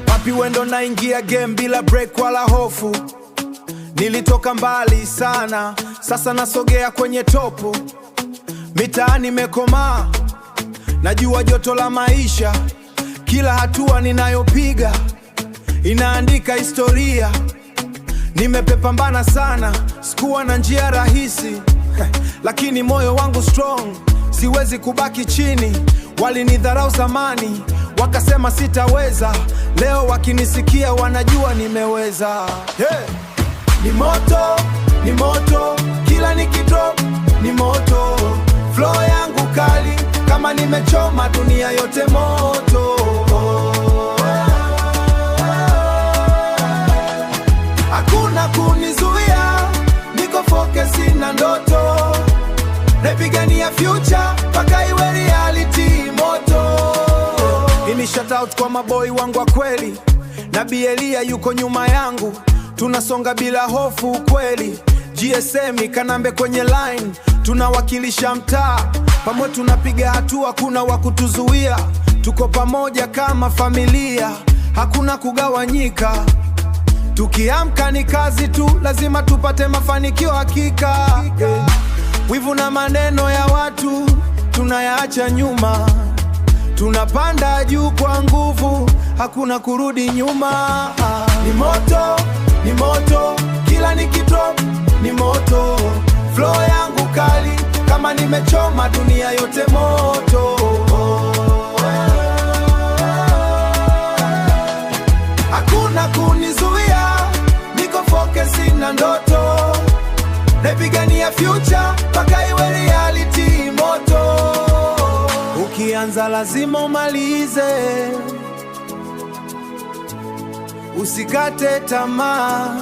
Wapi wendo naingia game bila break wala hofu. Nilitoka mbali sana, sasa nasogea kwenye topu. Mitaani mekomaa, najua joto la maisha. Kila hatua ninayopiga inaandika historia. Nimepambana sana, sikuwa na njia rahisi lakini moyo wangu strong, siwezi kubaki chini. Walinidharau zamani, wakasema sitaweza. Leo wakinisikia wanajua nimeweza. Ni moto, ni moto, kila nikidrop ni moto. Flow yangu kali, kama nimechoma dunia yote moto. Hakuna kunizuia, niko focus na ndoto. Napigania future, paka iwe reality moto. Ini shout out kwa maboy wangu wa kweli. Nabii Elia yuko nyuma yangu. Tunasonga bila hofu kweli. GSM Kanambe kwenye line. Tunawakilisha mtaa. Pamoja tunapiga hatua, kuna wakutuzuia. Tuko pamoja kama familia, hakuna kugawanyika. Tukiamka ni kazi tu, lazima tupate mafanikio hakika. Wivu na maneno ya watu tunayaacha nyuma. Tunapanda juu kwa nguvu, hakuna kurudi nyuma. Ni moto, ni moto, kila nikidrop ni moto. Flow yangu kali, kama nimechoma dunia yote moto. Hakuna kunizuia, niko focus na ndoto. Napigania future, paka iwe reality moto. Ukianza lazima umalize, usikate tamaa.